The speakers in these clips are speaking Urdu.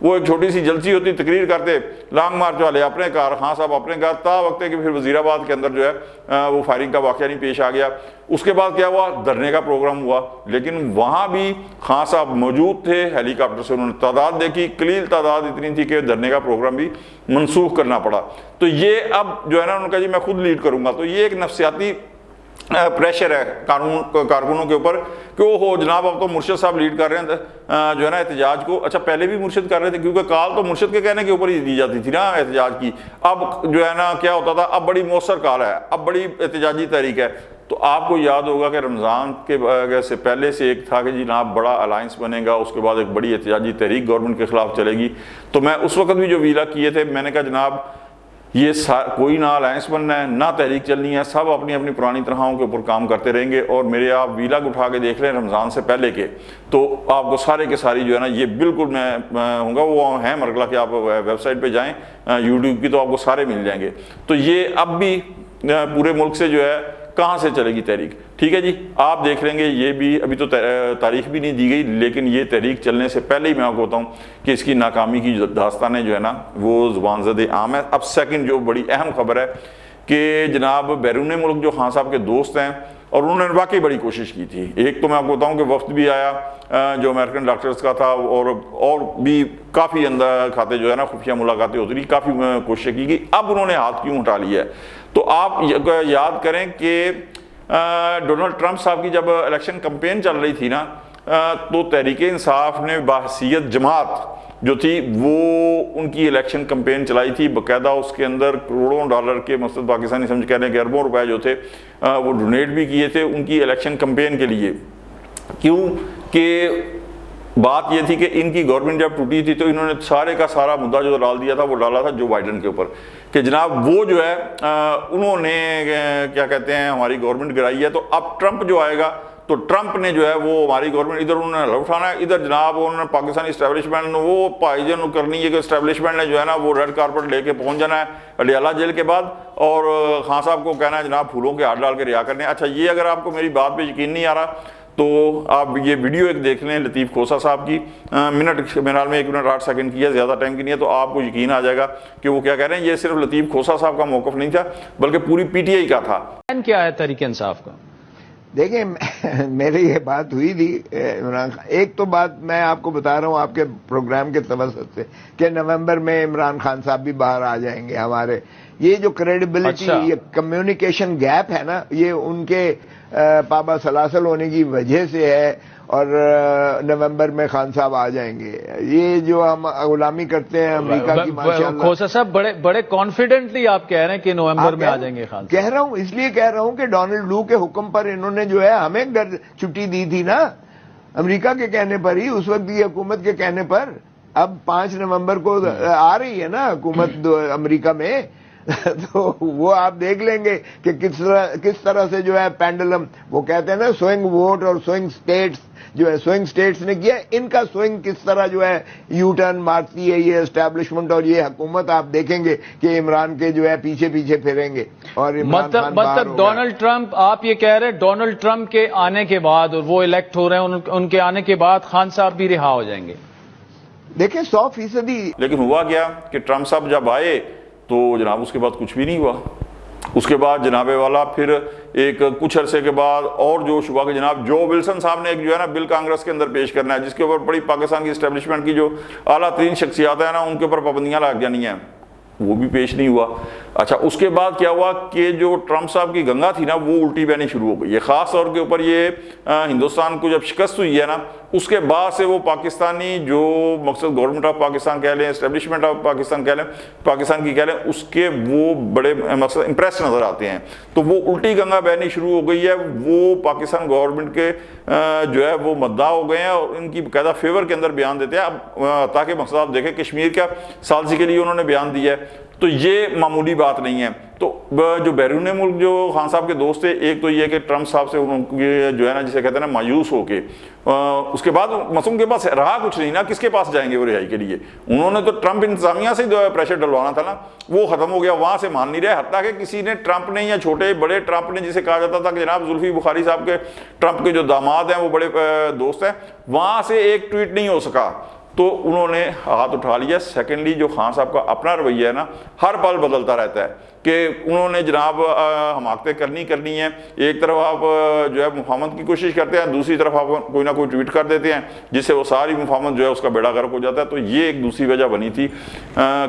وہ ایک چھوٹی سی جلسی ہوتی، تقریر کرتے، لانگ مارچ والے اپنے گھر، خان صاحب اپنے گھر، تا وقت ہے کہ پھر وزیر آباد کے اندر جو ہے وہ فائرنگ کا واقعہ نہیں پیش آ گیا۔ اس کے بعد کیا ہوا، دھرنے کا پروگرام ہوا، لیکن وہاں بھی خان صاحب موجود تھے، ہیلی کاپٹر سے انہوں نے تعداد دیکھی، قلیل تعداد اتنی تھی کہ دھرنے کا پروگرام بھی منسوخ کرنا پڑا۔ تو یہ اب جو ہے نا انہوں نے کہا جی میں خود لیڈ کروں گا، تو یہ ایک نفسیاتی پریشر ہے کارکنوں کے اوپر کہ وہ ہو جناب اب تو مرشد صاحب لیڈ کر رہے ہیں جو ہے نا احتجاج کو۔ اچھا پہلے بھی مرشد کر رہے تھے کیونکہ کال تو مرشد کے کہنے کے اوپر ہی دی جاتی تھی نا احتجاج کی، اب جو ہے نا کیا ہوتا تھا، اب بڑی مؤثر کال ہے، اب بڑی احتجاجی تحریک ہے۔ تو آپ کو یاد ہوگا کہ رمضان کے سے پہلے سے ایک تھا کہ جناب بڑا الائنس بنے گا، اس کے بعد ایک بڑی احتجاجی تحریک گورنمنٹ کے خلاف چلے گی۔ تو میں اس وقت بھی جو ویلا کیے تھے میں نے کہا جناب یہ کوئی نہ الائنس بننا ہے نہ تحریک چلنی ہے، سب اپنی اپنی پرانی طرحوں کے اوپر کام کرتے رہیں گے۔ اور میرے آپ ویلاگ اٹھا کے دیکھ لیں رمضان سے پہلے کے، تو آپ کو سارے کے ساری جو ہے نا یہ بالکل میں ہوں گا، وہ ہیں مرگلہ کہ آپ ویب سائٹ پہ جائیں یوٹیوب کی تو آپ کو سارے مل جائیں گے۔ تو یہ اب بھی پورے ملک سے جو ہے کہاں سے چلے گی تحریک، ٹھیک ہے جی آپ دیکھ لیں گے۔ یہ بھی ابھی تو تاریخ بھی نہیں دی گئی، لیکن یہ تحریک چلنے سے پہلے ہی میں آپ کو بتاؤں کہ اس کی ناکامی کی داستانیں جو ہے نا وہ زبان زد عام ہے۔ اب سیکنڈ جو بڑی اہم خبر ہے کہ جناب بیرون ملک جو خان صاحب کے دوست ہیں اور انہوں نے واقعی بڑی کوشش کی تھی، ایک تو میں آپ کو بتاؤں کہ وفد بھی آیا جو امریکن ڈاکٹرز کا تھا، اور بھی کافی اندر کھاتے جو ہے نا خفیہ ملاقاتیں ہوتی رہی، کافی کوشش کی گئی، اب انہوں نے ہاتھ کیوں اٹھا لیا ہے۔ تو آپ یاد کریں کہ ڈونلڈ ٹرمپ صاحب کی جب الیکشن کمپین چل رہی تھی نا تو تحریک انصاف نے بحیثیت جماعت جو تھی وہ ان کی الیکشن کمپین چلائی تھی، باقاعدہ اس کے اندر کروڑوں ڈالر کے مقصد پاکستانی سمجھ کہہ لیں کہ اربوں روپے جو تھے وہ ڈونیٹ بھی کیے تھے ان کی الیکشن کمپین کے لیے۔ کیوں کہ بات یہ تھی کہ ان کی گورنمنٹ جب ٹوٹی تھی تو انہوں نے سارے کا سارا مدعا جو ڈال دیا تھا وہ ڈالا تھا جو بائیڈن کے اوپر کہ جناب وہ جو ہے انہوں نے کیا کہتے ہیں ہماری گورنمنٹ گرائی ہے، تو اب ٹرمپ جو آئے گا تو ٹرمپ نے جو ہے وہ ہماری گورنمنٹ ادھر انہوں نے اٹھانا ہے، ادھر جناب انہوں نے پاکستانی اسٹیبلشمنٹ وہ پائیجن کرنی ہے کہ اسٹیبلشمنٹ نے جو ہے نا وہ ریڈ کارپٹ لے کے پہنچ جانا ہے اڈیالہ جیل کے بعد، اور خان صاحب کو کہنا ہے جناب پھولوں کے ہاتھ ڈال کے رہا کرنے۔ اچھا یہ اگر آپ کو میری بات پہ یقین نہیں آ رہا تو آپ یہ ویڈیو ایک دیکھ لیں لطیف کھوسہ صاحب کی، منٹ میرے حال میں 1 منٹ 8 سیکنڈ کی ہے، زیادہ ٹائم کی نہیں ہے، تو آپ کو یقین آ جائے گا کہ وہ کیا کہہ رہے ہیں۔ یہ صرف لطیف کھوسہ صاحب کا موقف نہیں تھا بلکہ پوری پی ٹی آئی کا تھا۔ کیا ہے تحریک انصاف کا؟ دیکھیں میری یہ بات ہوئی تھی عمران خان، ایک تو بات میں آپ کو بتا رہا ہوں آپ کے پروگرام کے توسط سے کہ نومبر میں عمران خان صاحب بھی باہر آ جائیں گے ہمارے، یہ جو کریڈیبلٹی یہ کمیونیکیشن گیپ ہے نا یہ ان کے پابا سلاسل ہونے کی وجہ سے ہے، اور نومبر میں خان صاحب آ جائیں گے۔ یہ جو ہم غلامی کرتے ہیں امریکہ کی ماشاءاللہ، کھوسہ صاحب بڑے کانفیڈنٹلی آپ کہہ رہے ہیں کہ نومبر میں آ جائیں گے خان صاحب۔ کہہ رہا ہوں اس لیے کہہ رہا ہوں کہ ڈونلڈ لو کے حکم پر انہوں نے جو ہے ہمیں چھٹی دی تھی نا، امریکہ کے کہنے پر ہی، اس وقت کی حکومت کے کہنے پر۔ اب 5 نومبر کو آ رہی ہے نا حکومت امریکہ میں تو وہ آپ دیکھ لیں گے کہ کس طرح سے جو ہے پینڈلم، وہ کہتے ہیں نا سوئنگ ووٹ اور سوئنگ سٹیٹس، جو ہے سوئنگ سٹیٹس نے کیا، ان کا سوئنگ کس طرح جو ہے یو ٹرن مارتی ہے یہ اسٹیبلشمنٹ اور یہ حکومت۔ آپ دیکھیں گے کہ عمران کے جو ہے پیچھے پیچھے پھریں گے اور مطلب ڈونلڈ ٹرمپ، آپ یہ کہہ رہے ہیں ڈونلڈ ٹرمپ کے آنے کے بعد اور وہ الیکٹ ہو رہے ہیں ان کے آنے کے بعد خان صاحب بھی رہا ہو جائیں گے؟ دیکھیں 100%۔ لیکن ہوا کیا کہ ٹرمپ صاحب جب آئے تو جناب اس کے بعد کچھ بھی نہیں ہوا۔ اس کے بعد جناب والا پھر ایک کچھ عرصے کے بعد اور جوش ہوا کہ جناب جو ولسن صاحب نے ایک جو ہے نا بل کانگریس کے اندر پیش کرنا ہے جس کے اوپر بڑی پاکستان کی اسٹیبلشمنٹ کی جو اعلیٰ ترین شخصیات ہیں نا ان کے اوپر پابندیاں لگ جانی ہیں، وہ بھی پیش نہیں ہوا۔ اچھا اس کے بعد کیا ہوا کہ جو ٹرمپ صاحب کی گنگا تھی نا وہ الٹی بہنی شروع ہو گئی ہے، خاص طور کے اوپر یہ ہندوستان کو جب شکست ہوئی ہے نا اس کے بعد سے وہ پاکستانی جو مقصد گورنمنٹ آف پاکستان کہہ لیں، اسٹیبلشمنٹ آف پاکستان کہہ لیں، پاکستان کی کہہ لیں، اس کے وہ بڑے مقصد امپریس نظر آتے ہیں۔ تو وہ الٹی گنگا بہنی شروع ہو گئی ہے، وہ پاکستان گورنمنٹ کے جو ہے وہ مدعا ہو گئے ہیں اور ان کی باقاعدہ فیور کے اندر بیان دیتے ہیں۔ اب تاکہ مقصد آپ دیکھیں کشمیر کا ثالثی کے لیے انہوں نے بیان دیا ہے، تو یہ معمولی بات نہیں ہے۔ تو جو بیرون ملک جو خان صاحب کے دوست تھے، ایک تو یہ کہ ٹرمپ صاحب سے انہوں جو ہے نا جسے کہتے ہیں نا مایوس ہو کے اس کے بعد مسعود کے پاس رہا کچھ نہیں نا، کس کے پاس جائیں گے وہ رہائی کے لیے؟ انہوں نے تو ٹرمپ انتظامیہ سے جو ہے پریشر ڈلوانا تھا نا، وہ ختم ہو گیا، وہاں سے مان نہیں رہے۔ حتیٰ کہ کسی نے ٹرمپ نے یا چھوٹے بڑے ٹرمپ نے جسے کہا جاتا تھا کہ جناب زلفی بخاری صاحب کے ٹرمپ کے جو داماد ہیں وہ بڑے دوست ہیں، وہاں سے ایک ٹویٹ نہیں ہو سکا تو انہوں نے ہاتھ اٹھا لیا۔ سیکنڈلی جو خان صاحب کا اپنا رویہ ہے نا، ہر پل بدلتا رہتا ہے کہ انہوں نے جناب حماقتیں کرنی ہیں، ایک طرف آپ جو ہے مفاہمت کی کوشش کرتے ہیں، دوسری طرف آپ کوئی نہ کوئی ٹویٹ کر دیتے ہیں جس سے وہ ساری مفاہمت جو ہے اس کا بیڑا غرق ہو جاتا ہے۔ تو یہ ایک دوسری وجہ بنی تھی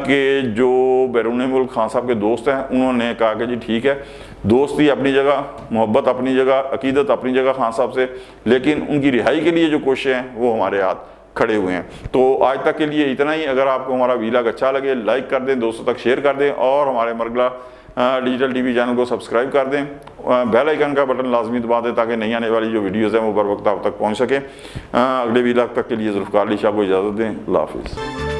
کہ جو بیرون ملک خان صاحب کے دوست ہیں انہوں نے کہا کہ جی ٹھیک ہے، دوستی اپنی جگہ، محبت اپنی جگہ، عقیدت اپنی جگہ خان صاحب سے، لیکن ان کی رہائی کے لیے جو کوششیں ہیں وہ ہمارے ہاتھ کھڑے ہوئے ہیں۔ تو آج تک کے لیے اتنا ہی۔ اگر آپ کو ہمارا ویلاگ اچھا لگے لائک کر دیں، دوستوں تک شیئر کر دیں، اور ہمارے Margalla digital T V channel کو سبسکرائب کر دیں، بیل آئیکن کا بٹن لازمی دبا دیں تاکہ نئی آنے والی جو ویڈیوز ہیں وہ بر وقت آپ تک پہنچ سکیں۔ اگلے ویلاگ تک کے لیے ذوالفقار علی شاہ کو اجازت دیں۔ اللہ حافظ۔